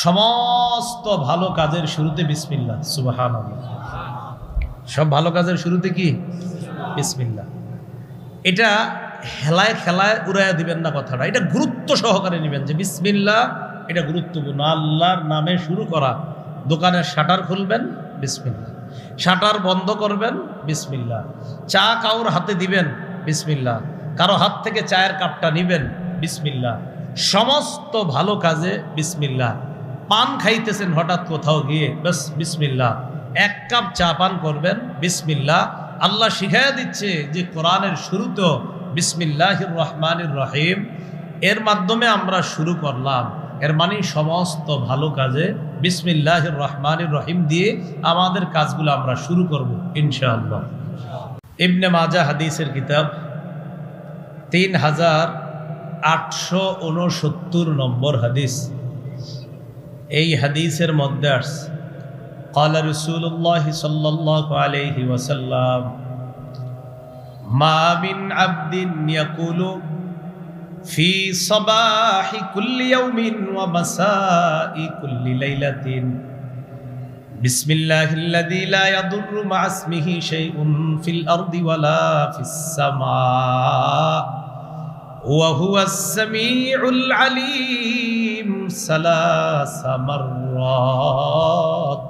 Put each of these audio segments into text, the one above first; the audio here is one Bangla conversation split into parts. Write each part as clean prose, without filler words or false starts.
সমস্ত ভালো কাজের শুরুতে বিসমিল্লাহ। সুবহানাল্লাহ। সব ভালো কাজের শুরুতে কি? বিসমিল্লাহ। এটা হেলায় খেলায় উড়াইয়া দিবেন না কথাটা, এটা গুরুত্ব সহকারে নেবেন যে বিসমিল্লাহ এটা গুরুত্বপূর্ণ। আল্লাহর নামে শুরু করা। দোকানের শাটার খুলবেন বিসমিল্লাহ, শাটার বন্ধ করবেন বিসমিল্লাহ, চা কাউর হাতে দিবেন বিসমিল্লাহ, কারো হাত থেকে চায়ের কাপটা নিবেন বিসমিল্লাহ। সমস্ত ভালো কাজে বিসমিল্লাহ। পান খাইতেছেন হঠাৎ কোথাও গিয়ে, বাস বিসমিল্লাহ। এক কাপ চা পান করবেন বিসমিল্লাহ। আল্লাহ শিখাইয়া দিচ্ছে যে কোরআনের শুরুতেও বিসমিল্লাহির রহমানির রহিম, এর মাধ্যমে আমরা শুরু করলাম। এর মানে সমস্ত ভালো কাজে বিসমিল্লাহির রহমানির রহিম দিয়ে আমাদের কাজগুলো আমরা শুরু করব ইনশাআল্লাহ। ইবনে মাজাহ হাদিসের কিতাব 3869 নম্বর হাদিস। এই হাদিসের মধ্যে আসছে قال رسول الله صلى الله عليه وسلم ما من عبد يقول في صباح كل يوم ومساء كل ليلة بسم الله الذي لا يضر مع اسمه شيء في الأرض ولا في السماء وهو السميع العليم 3 مرات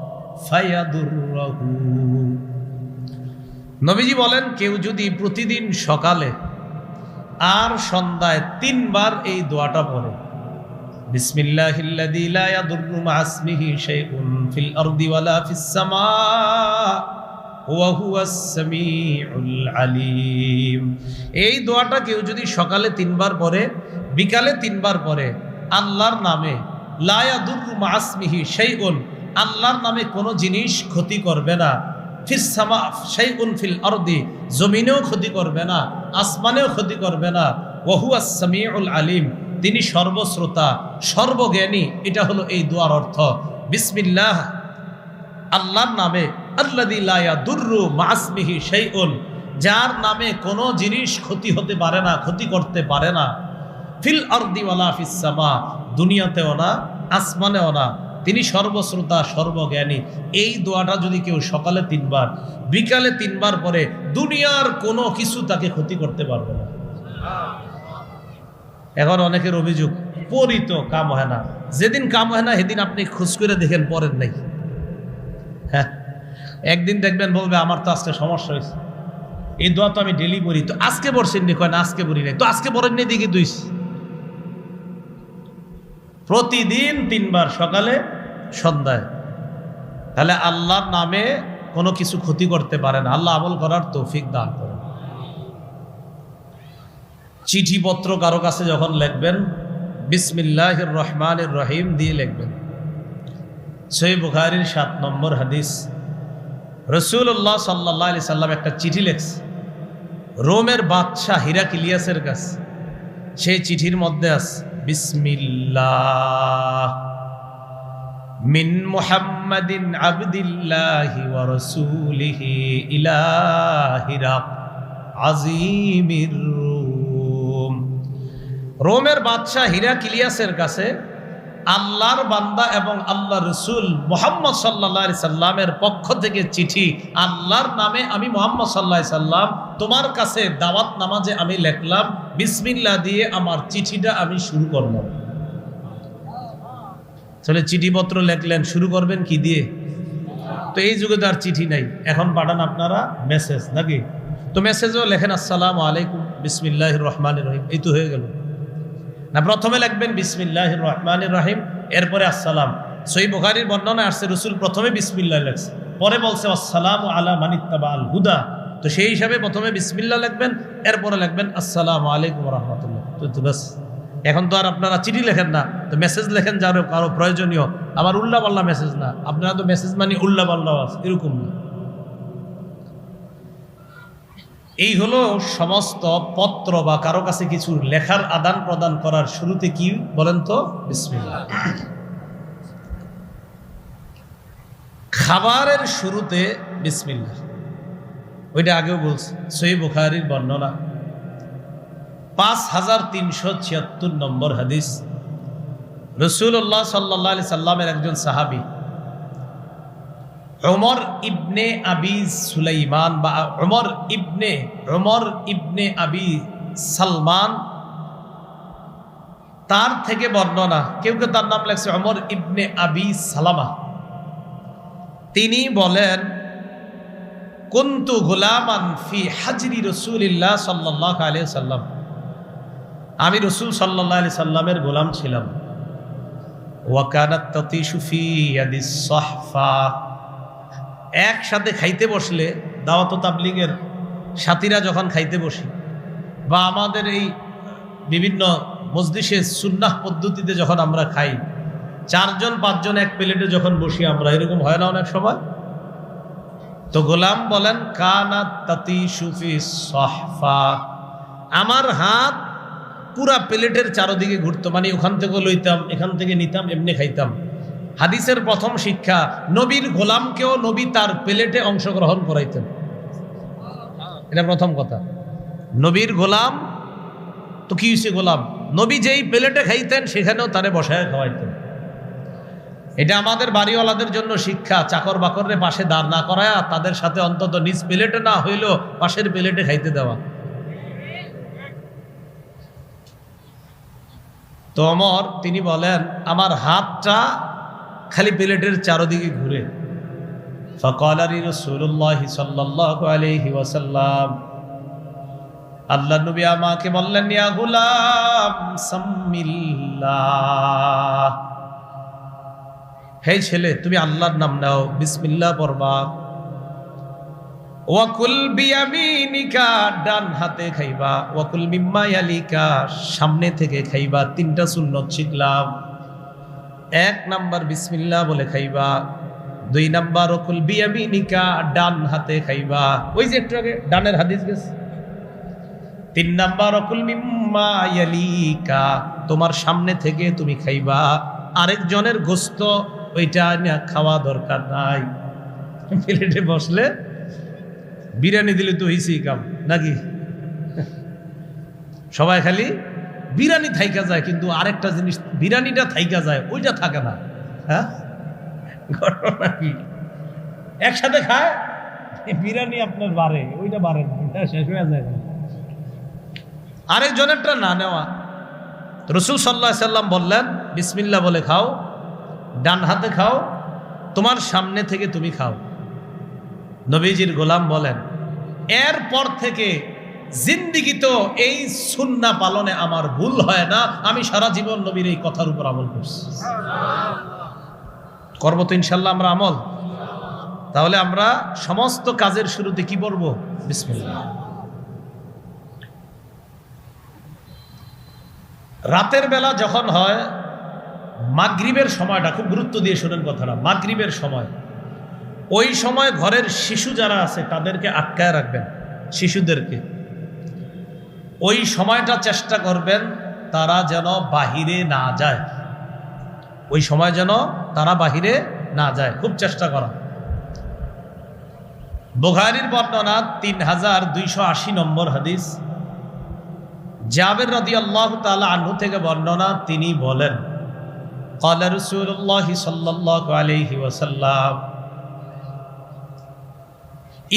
ফায়াদুরহু। নবীজি বলেন, কেউ যদি প্রতিদিন সকালে আর সন্ধ্যায় 3 বার এই দোয়াটা পড়ে, বিসমিল্লাহিল্লাযী লা ইয়াদুররু মা ইসমিহি শাইউন ফিল আরদি ওয়ালা ফিস সামা ওয়া হুয়াস সামিউল আলিম। এই দোয়াটা কেউ যদি সকালে 3 বার পড়ে, বিকালে 3 বার পড়ে, আল্লাহর নামে লা ইয়াদুররু মা ইসমিহি শাইউন, আল্লাহর নামে কোনো জিনিস ক্ষতি করবে না, ফিস সামা শাইউন ফিল আরদি, জমিনেও ক্ষতি করবে না, আসমানেও ক্ষতি করবে না, ওয়া হুয়াস সামিউল আলিম, তিনি সর্বশ্রোতা সর্বজ্ঞানী। এটা হলো এই দোয়ার অর্থ। বিসমিল্লাহ, আল্লাহর নামে, আল্লাযী লা ইয়াদুররু মা ইসমিহি শাইউন, যার নামে কোনো জিনিস ক্ষতি হতে পারে না, ক্ষতি করতে পারে না, ফিল আরদি ওয়ালা ফিস সামা, দুনিয়াতেও না আসমানেও না, তিনি সর্বশ্রোতা সর্বজ্ঞানী। এই দোয়াটা যদি কেউ সকালে 3 বার বিকালে 3 বার পরে, দুনিয়ার কোনো কিছু তাকে ক্ষতি করতে পারবে না। এখন অনেকের অভিযোগ, পড়ি তো কাম হয় না। যেদিন কাম হয় না সেদিন আপনি খোঁজ করে দেখেন পড়েন নাই। হ্যাঁ, একদিন দেখবেন বলবে আমার তো আজকে সমস্যা হয়েছে, এই দোয়া তো আমি ডেলি পড়ি, তো আজকে পড়ছেন নি? কয় না, আজকে পড়ি নাই। তো আজকে পড়েন নি দেখি দুই। প্রতিদিন 3 বার সকালে সন্ধ্যায়, তাহলে আল্লাহর নামে কোনো কিছু ক্ষতি করতে পারে না। আল্লাহ আমল করার তৌফিক দান করেন। চিঠিপত্র কারো কাছে যখন লিখবেন, বিসমিল্লাহির রহমানির রহিম দিয়ে লিখবেন। সহিহ বুখারীর 7 নম্বর হাদিস, রাসূলুল্লাহ সাল্লাল্লাহু আলাইহি সাল্লাম একটা চিঠি লিখছে রোমের বাদশাহ হিরাক্লিয়াসের কাছে। সেই চিঠির মধ্যে আছে বিসমিল্লাহ মিন মুহাম্মাদিন আবদিল্লাহি ওয়া রাসূলিহি ইলা হিরাক আজিমির রুম। রোমের বাদশাহ হিরাক্লিয়াসের কাছে আল্লাহর বান্দা এবং আল্লাহ রসুল মুহাম্মদ সাল্লাল্লাহু আলাইহি সাল্লামের পক্ষ থেকে চিঠি। আল্লাহর নামে আমি মুহাম্মদ সাল্লাল্লাহু আলাইহি সাল্লাম তোমার কাছে দাওয়াত নামাজে আমি লিখলাম, বিসমিল্লাহ দিয়ে আমার চিঠিটা আমি শুরু করলাম। তাহলে চিঠিপত্র লিখলেন, শুরু করবেন কি দিয়ে? তো এই যুগে তো আর চিঠি নাই, এখন পাঠান আপনারা মেসেজ, নাকি? তো মেসেজও লেখেন আসসালামু আলাইকুম বিসমিল্লাহির রহমানির রহিম, এই তো হয়ে গেল না? প্রথমে লিখবেন বিসমিল্লাহির রহমানির রহিম, এরপরে আসসালাম। সহিহ বুখারীর বর্ণনা আসছে রসুল প্রথমে বিসমিল্লাহ লেখছে, পরে বলছে আসসালামু আলা মান ইত্তাবাআল হুদা। তো সেই হিসাবে প্রথমে বিসমিল্লাহ লিখবেন, এরপরে লিখবেন আসসালামু আলাইকুম ওয়া রাহমাতুল্লাহ। তো বাস, এখন তো আর আপনারা চিঠি লেখেন না, তো মেসেজ লেখেন যারও কারো প্রয়োজনীয়। আবার উল্লা পাল্লা মেসেজ না, আপনারা তো মেসেজ মানে উল্লা পাল্লা আছে এরকম না। এই হলো সমস্ত পত্র বা কারো কাছে কিছু লেখার আদান প্রদান করার শুরুতে কি বলেন তো? বিসমিল্লাহ। খাবারের শুরুতে বিসমিল্লাহ, ওইটা আগেও বলছি, সহিহ বুখারীর বর্ণনা 5376 নম্বর হাদিস। রাসূলুল্লাহ সাল্লাল্লাহু আলাইহি সাল্লামের একজন সাহাবী ওমর ইবনে আবি সুলাইমান বা ওমর ইবনে আবি সালমান, তার থেকে বর্ণনা, কেউ কেউ তার নাম লেখছে ওমর ইবনে আবি সালামা। তিনি বলেন, কুনতু গুলামান ফি হাজরি রাসূলিল্লাহ সাল্লাল্লাহু আলাইহি সাল্লাম, আমি রাসূল সাল্লাল্লাহু আলাইহি সাল্লামের গোলাম ছিলাম। ওয়া কানাত তাতিশু ফি ইয়াদিস সাহফা, একসাথে খাইতে বসলে, দাওয়াত ও তাবলীগের সাথীরা যখন খাইতে বসি বা আমাদের এই বিভিন্ন মজলিসে সুন্নাহ পদ্ধতিতে যখন আমরা খাই, 4 জন 5 জন এক প্লেটে যখন বসি আমরা, এরকম হয় না অনেক সময়? তো গোলাম বলেন, কানাত তাতিশু ফি সাহফা, আমার হাত পুরা প্লেটের চারদিকে ঘুরতো, মানে ওখান থেকে লইতাম, এখান থেকে নিতাম, এমনি খাইতাম। হাদিসের প্রথম শিক্ষা, নবীর গোলামকেও নবী তার প্লেটে অংশগ্রহণ করাইতেন। এটা প্রথম কথা। নবীর গোলাম তো কি হয়েছে, গোলাম নবী যেই প্লেটে খাইতেন সেখানেও তারে বসায় খাওয়াইতেন। এটা আমাদের বাড়িওয়ালাদের জন্য শিক্ষা, চাকর বাকররে পাশে দাঁড় না করায়া তাদের সাথে অন্তত নিজ প্লেটে না হইলেও পাশের প্লেটে খাইতে দেওয়া। তো ওমর তিনি বলেন, আমার হাতটা খালি প্লেটের চারদিকে ঘুরে। ফাকালা লি রাসূলুল্লাহ সাল্লাল্লাহু আলাইহি ওয়াসাল্লাম, আল্লাহর নবী আমাকে বললেন, ইয়া গুলাম সাম্মিল্লাহ, হে ছেলে তুমি আল্লাহর নাম নাও, বিসমিল্লাহ পড়বা। ওয়া কুল বিয়ামিনিকা, ডান হাতে খাইবা। ওয়া কুল মিম্মা ইয়ালিকা, সামনে থেকে খাইবা। 3টা সুন্নত শিখলাম। 1 নাম্বার বিসমিল্লাহ বলে খাইবা। 2 নাম্বার ওয়া কুল বিয়ামিনিকা, ডান হাতে খাইবা, ওই যে একটু আগে ডানের হাদিস গেছে। 3 নাম্বার ওয়া কুল মিম্মা ইয়ালিকা, তোমার সামনে থেকে তুমি খাইবা, আরেকজনের গোশত ওইটা না খাওয়া দরকার নাই। প্লেটে বসলে বিরিয়ানি দিলে তো হইছি কাম নাকি? সবাই খালি বিরিয়ানি থাইকা যায়, কিন্তু আরেকটা জিনিস বিরিয়ানিটা থাইকা যায়, ওইটা থাকে না। হ্যাঁ, ঘটনা কি? একসাথে খায়, বিরিয়ানি আপনার বাড়ে, ওইটা বাড়ে না, শেষ হয়ে যায়। আরেকজনেরটা না নেওয়া। রাসূল সাল্লাল্লাহু আলাইহি সাল্লাম বললেন, বিসমিল্লাহ বলে খাও, ডান হাতে খাও, তোমার সামনে থেকে তুমি খাও। নবীজির গোলাম বলেন, এরপর থেকে জিন্দিগি তো এই সুন্নাহ পালনে আমার ভুল হয় না, আমি সারা জীবন নবীর এই কথার উপর আমল করছি। করবো তো ইনশাল্লাহ আমরা আমল। তাহলে আমরা সমস্ত কাজের শুরুতে কি বলব? বিসমিল্লাহ। রাতের বেলা যখন হয়, মাগরিবের সময়টা খুব গুরুত্ব দিয়ে শোনেন কথাটা, মাগরিবের সময়, ওই সময় ঘরের শিশু যারা আছে তাদেরকে আটকায় রাখবেন। শিশুদেরকে ওই সময়টা চেষ্টা করবেন তারা যেন বাহিরে না যায়, ওই সময় যেন তারা বাহিরে না যায়, খুব চেষ্টা করা। বুখারীর বর্ণনা 3280 নম্বর হাদিস, জাবের রাদিয়াল্লাহু তাআলা আনহু থেকে বর্ণনা, তিনি বলেন, ক্বালা রাসূলুল্লাহ সাল্লাল্লাহু আলাইহি ওয়াসাল্লাম,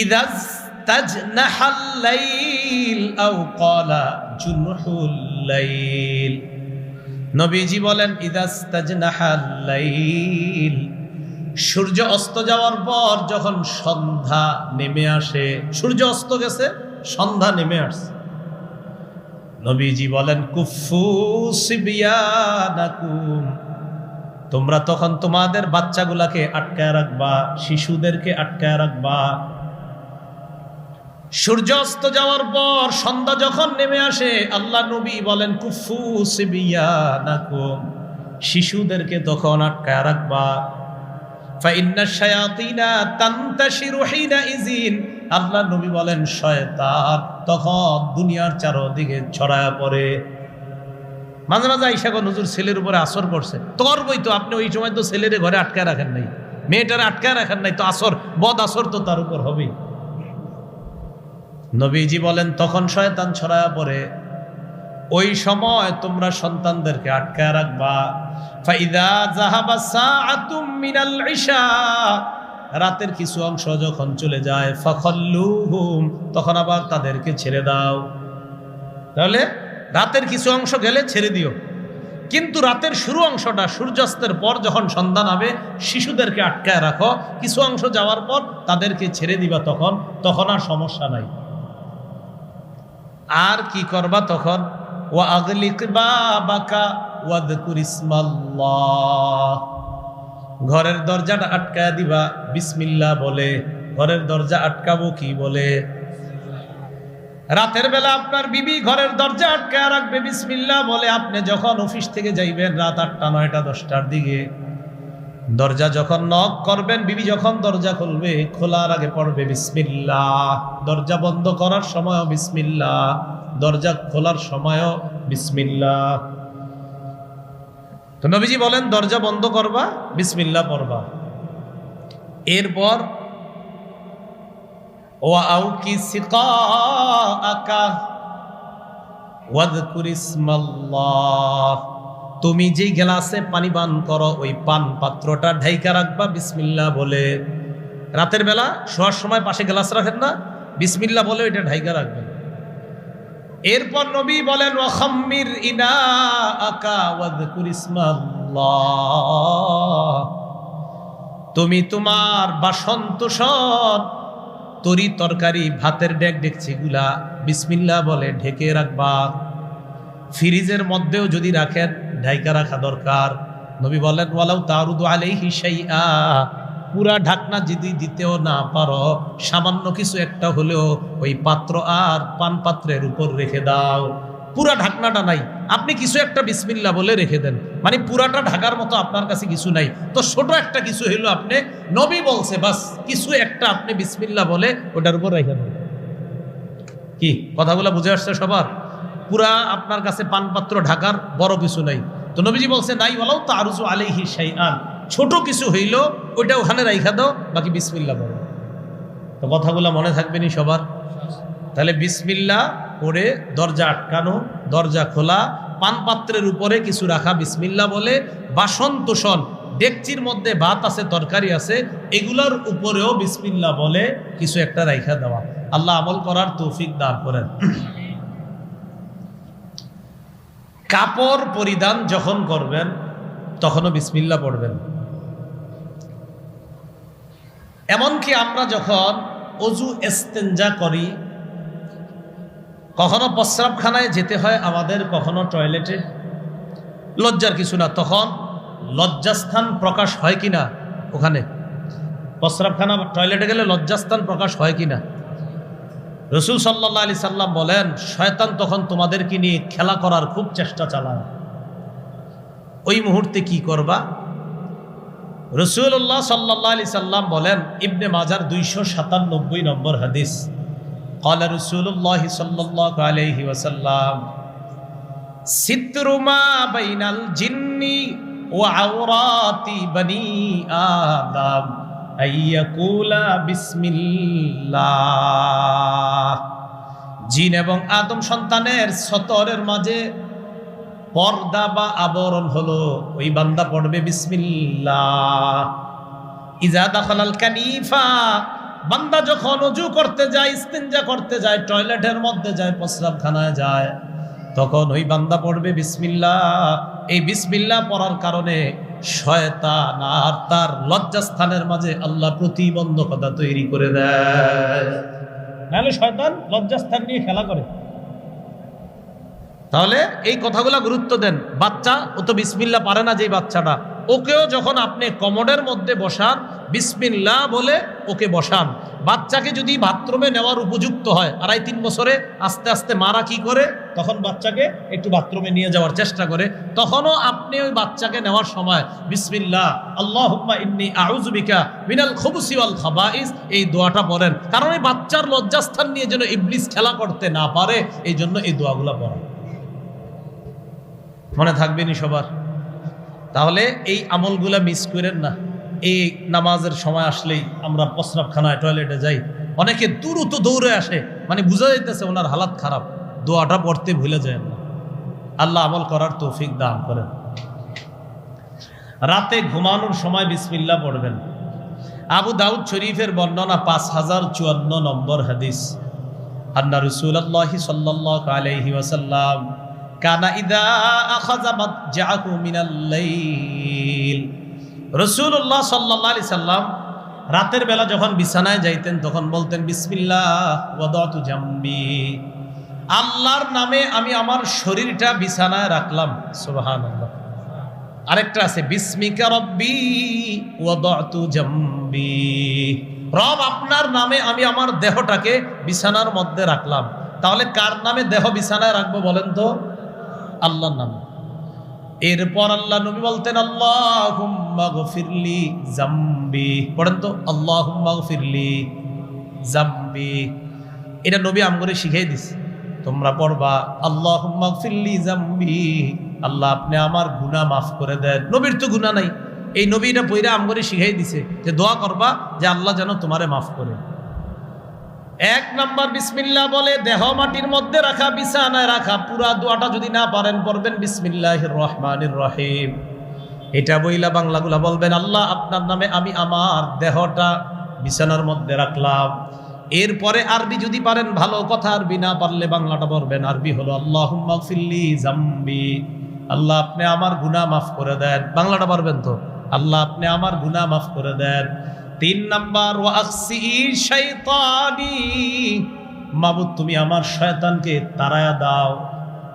ইযা তাজনাহাল লাইল আও ক্বালা জুনহুল লাইল, নবীজি বলেন, ইযা তাজনাহাল লাইল, সূর্য অস্ত যাওয়ার পর যখন সন্ধ্যা নেমে আসে, সূর্য অস্ত গেছে, সন্ধ্যা নেমে আসছে, নবীজি বলেন, কুফু সিবিয়ানাকুম, তোমরা তখন তোমাদের বাচ্চাগুলাকে আটকায় রাখবা, শিশুদেরকে আটকায় রাখবা। সূর্য অস্ত যাওয়ার পর সন্ধ্যা যখন নেমে আসে, আল্লাহ নবী বলেন, কুফু সিবিয়ানাকুম, শিশুদেরকে তখন আটকায় রাখবা। ফাইন্না শায়াতিনা তানতাশিরু হিনাইযিন, আল্লাহ নবী বলেন, শয়তান তখন দুনিয়ার চারদিকে ছড়ায় পড়ে। মাঝে মাঝে আইসা গো, হুজুর ছেলের উপরে আসর পড়ছে, তোর বই তো আপনি ওই সময় তো ছেলেরে ঘরে আটকায় রাখেন নাই, মেয়েটারে আটকায় রাখেন নাই, তো আসর বদ আসর তো তার উপর হবেই। নবীজি বলেন, তখন শয়তান ছড়ায় পড়ে। ওই সময় তোমরা সন্তানদেরকে আটকায় রাখবা। ফাইদা যাহাবা সাআতুম মিনাল ইশা, রাতের কিছু অংশ যখন চলে যায়, ফাখাল্লুহুম, তখন আবার তাদেরকে ছেড়ে দাও। তাহলে রাতের কিছু অংশ গেলে ছেড়ে দিও, কিন্তু রাতের শুরু অংশটা সূর্যাস্তের পর যখন সন্ধ্যা নামে শিশুদেরকে আটকায় রাখো, কিছু অংশ যাওয়ার পর তাদেরকে ছেড়ে দিবা, তখন আর সমস্যা নাই। আর কি করবা তখন? ওয়া আগলিক বাবাকা ওয়াযকুর ইসমাল্লাহ, ঘরের দরজাটা আটকায় দিবা বিসমিল্লাহ বলে। ঘরের দরজা আটকাবো কি বলে? রাতের বেলা আপনার বিবি ঘরের দরজা আটকায় রাখবে বিসমিল্লাহ বলে। আপনি যখন অফিস থেকে যাইবেন রাত 8টা 9টা 10টার দিকে, দরজা যখন নক করবেন, বিবি যখন দরজা খুলবে, খোলার আগে পড়বে বিসমিল্লাহ। দরজা বন্ধ করার সময়ও বিসমিল্লাহ, দরজা খোলার সময়ও বিসমিল্লাহ। তো নবীজি বলেন দরজা বন্ধ করবা, বিসমিল্লাহ পড়বা। এরপর ওয়াউকি সিকাআকা ওয়াযকুর ইসমাল্লাহ, তুমি যেই গ্লাসে পানি পান করো ওই পান পাত্রটা ঢাইকা রাখবা বিসমিল্লাহ বলে। রাতের বেলা শোয়ার সময় পাশে গ্লাস রাখেন না, বিসমিল্লাহ বলে ওইটা ঢাইকা রাখবেন। এরপর নবী বলেন ওয়াখাম্মির ইনাআকা ওয়াযকুর ইসমাল্লাহ, তুমি তোমার বাসন তোষণ, তরি তরকারি, ভাতের ডেক ডেকচিগুলা বিসমিল্লাহ বলে ঢেকে রাখবা। ফ্রিজের মধ্যেও যদি রাখেন ঢাইকা রাখা দরকার। নবী বলেন ওয়ালাউ তারুদু আলাইহি শাইআ, পুরা ঢাকনা যদি দিতেও না পারো, সামান্য কিছু একটা হলেও ওই পাত্র আর পান পাত্রের উপর রেখে দাও। পুরা ঢাকনাটা নাই, আপনি কিছু একটা বিসমিল্লাহ বলে রেখে দেন, মানে পুরাটা ঢাকার মতো আপনার কাছে কিছু নাই, তো ছোট একটা কিছু হইলো, আপনি নবী বলছে বাস কিছু একটা আপনি বিসমিল্লাহ বলে ওটার উপর রেখে দেন। কি কথাগুলো বুঝে আসছে সবার? পুরা আপনার কাছে পানপাত্র ঢাকার বড় কিছু নাই, তো নবীজি বলছে নাই ওয়ালাউ তারুজু আলাইহি শাইআন, ছোট কিছু হইল ওইটা ওখানে রাইখা দাও, বাকি বিসমিল্লাহ বলো। তো কথাগুলো মনে থাকবেনি সবার? তাহলে বিসমিল্লাহ পড়ে দরজা আটকানো, দরজা খোলা, পান পাত্রের উপরে কিছু রাখা বিসমিল্লাহ বলে, বাসন তোষণ, ডেকচির মধ্যে ভাত আছে তরকারি আছে এগুলোর উপরেও বিসমিল্লাহ বলে কিছু একটা রাইখা দেওয়া। আল্লাহ আমল করার তৌফিক দান করেন। কাপড় পরিধান যখন করবেন তখনও বিসমিল্লাহ পড়বেন। এমনকি আমরা যখন অজু ইস্তেঞ্জা করি, কখনো প্রস্রাবখানায় যেতে হয় আমাদের, কখনো টয়লেটে, লজ্জার কিছু না, তখন লজ্জাস্থান প্রকাশ হয় কিনা? ওখানে প্রস্রাবখানা টয়লেটে গেলে লজ্জাস্থান প্রকাশ হয় কিনা? রসুল সাল্লাল্লাহু আলাইহি সাল্লাম বলেন শয়তান তখন তোমাদেরকে নিয়ে খেলা করার খুব চেষ্টা চালায়। ওই মুহূর্তে কি করবা? রাসূলুল্লাহ সাল্লাল্লাহু আলাইহি সাল্লাম বলেন, ইবনে মাজার 297 নম্বর হাদিস, ক্বালা রাসূলুল্লাহ সাল্লাল্লাহু আলাইহি ওয়াসাল্লাম সিতরু মা বাইনাল জিন্নি ওয়া আওরাতি বনি আদম আইয়াকুলা বিসমিল্লাহ। জিন এবং আদম সন্তানের সতরের মাঝে পর্দা বা আবরণ হলো ওই বান্দা পড়বে বিসমিল্লাহ। ইজা দাখালাল কানিফা, বান্দা যখন ওযু করতে যায়, ইস্তিনজা করতে যায়, টয়লেটের মধ্যে যায়, প্রস্রাবখানায় যায়, তখন ওই বান্দা পড়বে বিসমিল্লাহ। এই বিসমিল্লাহ পড়ার কারণে শয়তান আর তার লজ্জাস্থানের মাঝে আল্লাহ প্রতিবন্ধকতা তৈরি করে দেয়, নাহলে শয়তান লজ্জাস্থান নিয়ে খেলা করে। তাহলে এই কথাগুলো গুরুত্ব দেন। বাচ্চা ও তো বিসমিল্লাহ পারে না, যে বাচ্চাটা, ওকেও যখন আপনি কমোডের মধ্যে বসান বিসমিল্লাহ বলে ওকে বসান। বাচ্চাকে যদি বাথরুমে নেওয়ার উপযুক্ত হয়, 2.5-3 বছরে আস্তে আস্তে মারা কি করে, তখন বাচ্চাকে একটু বাথরুমে নিয়ে যাওয়ার চেষ্টা করে, তখনও আপনি ওই বাচ্চাকে নেওয়ার সময় বিসমিল্লাহ আল্লাহুম্মা ইন্নী আউযু বিকা মিনাল খুবুসি ওয়াল খাবাইস এই দোয়াটা পড়েন। কারণ এই বাচ্চার লজ্জাস্থান নিয়ে যেন ইবলিস খেলা করতে না পারে, এই জন্য এই দোয়াগুলো পড়েন। মনে থাকবেনি সবার? তাহলে এই আমলগুলা মিস করেন না। এই নামাজের সময় আসলেই আমরা প্রস্রাবখানায় টয়লেটে যাই, অনেকে দ্রুত দৌড়ে আসে, মানে বোঝা যাইতেছে ওনার হালাত খারাপ, দোয়াটা পড়তে ভুলে যায় না। আল্লাহ আমল করার তৌফিক দান করেন। রাতে ঘুমানোর সময় বিসমিল্লাহ পড়বেন। আবু দাউদ শরীফের বর্ণনা 5054 নম্বর হাদিস। আন্না রাসূলুল্লাহি সাল্লাল্লাহু আলাইহি ওয়াসাল্লাম কানা ইযা আখাযা মাতজাহু মিনাল লাইল, রাসূলুল্লাহ সাল্লাল্লাহু আলাইহি সাল্লাম রাতের বেলা যখন বিছানায় যাইতেন তখন বলতেন বিসমিল্লাহ ওয়াদাতু জামবি, আল্লাহর নামে আমি আমার শরীরটা বিছানায় রাখলাম। সুবহানাল্লাহ। আরেকটা আছে বিসমিকা রব্বি ওয়াদাতু জামবি, রব আপনার নামে আমি আমার দেহটাকে বিছানার মধ্যে রাখলাম। তাহলে কার নামে দেহ বিছানায় রাখবো বলেন তো? আল্লাহর নামে। এরপর আল্লাহ নবী বলতেন আল্লাহুম্মা গফিরলি জামবি, পড়েন তো আল্লাহুম্মা গফিরলি জামবি। এটা নবী আমগরে শিখিয়ে দিছে, তোমরা পড়বা আল্লাহুম্মা গফিরলি জামবি, আল্লাহ আপনি আমার গুনাহ মাফ করে দেন। নবীর তো গুনাহ নাই, এই নবী এটা পইরা আমগরে শিখিয়ে দিছে যে দোয়া করবা যে আল্লাহ যেন তোমারে মাফ করে। 1 নাম্বার বিসমিল্লাহ বলে দেহ মাটির মধ্যে রাখা, বিছানায় রাখা। পুরা দোয়াটা যদি না পারেন পড়বেন বিসমিল্লাহির রহমানির রহিম। এটা বইলা বাংলাগুলা বলবেন আল্লাহ আপনার নামে আমি আমার দেহটা বিছানার মধ্যে রাখলাম। এরপরে আরবি যদি পারেন ভালো কথা, আরবি না পারলে বাংলাটা পড়বেন। আরবি হলো আল্লাহুম্মা গফিরলি জামবি, আল্লাহ আপনি আমার গুনাহ মাফ করে দেন। বাংলাটা পারবেন তো? আল্লাহ আপনি আমার গুনাহ মাফ করে দেন। 3 নাম্বার ওয়া আকসি শাইতানি, মাবুদ তুমি আমার শয়তানকে তাড়ায়া দাও,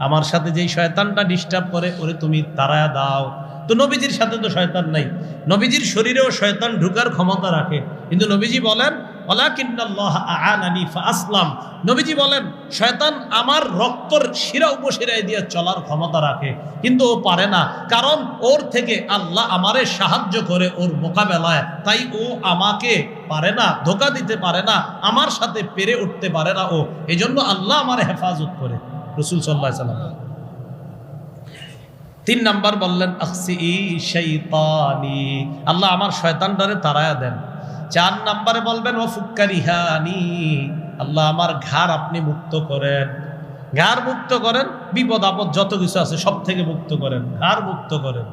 আমার সাথে যেই শয়তানটা ডিস্টার্ব করে ওরে তুমি তাড়ায়া দাও। তো নবীজির সাথে তো শয়তান নাই, নবীজির শরীরেও শয়তান ঢুকার ক্ষমতা রাখে, কিন্তু নবীজি বলেন ওয়ালাকিন্নাল্লাহ আ'আনানি ফাআসলাম, নবীজি বলেন শয়তান আমার রক্তর শিরা উপশিরায় দিয়ে চলার ক্ষমতা রাখে, কিন্তু ও পারে না, কারণ ওর থেকে আল্লাহ আমারে সাহায্য করে ওর মোকাবেলায়, তাই ও আমাকে পারে না, ধোঁকা দিতে পারে না, আমার সাথে পেরে উঠতে পারে না ও, এজন্য আল্লাহ আমারে হেফাজত করে। রাসূল সাল্লাল্লাহু আলাইহি ওয়াসাল্লাম। 3 নাম্বার বললেন আকসি শাইতানি, আল্লাহ আমার শয়তানটারে তাড়ায়া দেন। 4 নাম্বারে বলবেন ও ফুক্কারিহানি, আল্লাহ আমার ঘাড় আপনি মুক্ত করেন, ঘাড় মুক্ত করেন, বিপদ আপদ যত কিছু আছে সব থেকে মুক্ত করেন, ঘাড় মুক্ত করেন।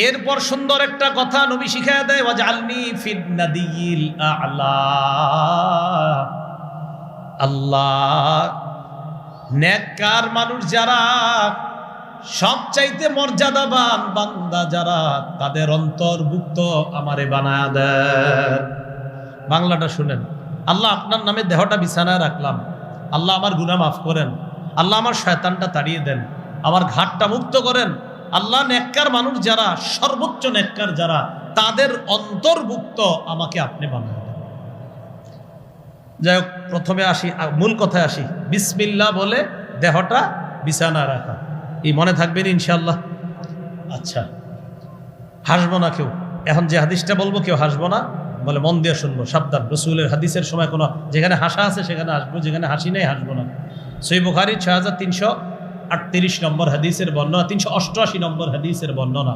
এরপর সুন্দর একটা কথা নবী শিখায়া দেয় ওয়াজআলনি ফিন নাদিয়িল আ'লা, আল্লাহ নেককার মানুষ যারা, সবচাইতে মর্যাদাবান বান্দা যারা, তাদের অন্তর্ভুক্ত আমারে বানায়া দেন। বাংলাটা শুনেন, আল্লাহ আপনার নামে দেহটা বিছানায় রাখলাম, আল্লাহ আমার গুনাহ মাফ করেন, আল্লাহ আমার শয়তানটা তাড়িয়ে দেন, আমার ঘাটটা মুক্ত করেন। আল্লাহ নেককার মানুষ যারা, সর্বোচ্চ নেককার যারা, তাদের অন্তর্ভুক্ত আমাকে আপনি বানায়া দেন। যাই হোক, প্রথমে আসি, মূল কথায় আসি। বিসমিল্লাহ বলে দেহটা বিছানায় রাখা, এই মনে থাকবেন ইনশাআল্লাহ। আচ্ছা, হাসবো না কেউ, এখন যে হাদিসটা বলবো কেউ হাসবো না, বলে মন দিয়ে শুনবো, সাবধান। রাসূলের হাদিসের সময় কোনো যেখানে হাসা আছে সেখানে হাসবো, যেখানে হাসি নেই হাসবো না। সহিহ বুখারী 6338 নম্বর হাদিসের বর্ণনা, 388 নম্বর হাদিসের বর্ণনা।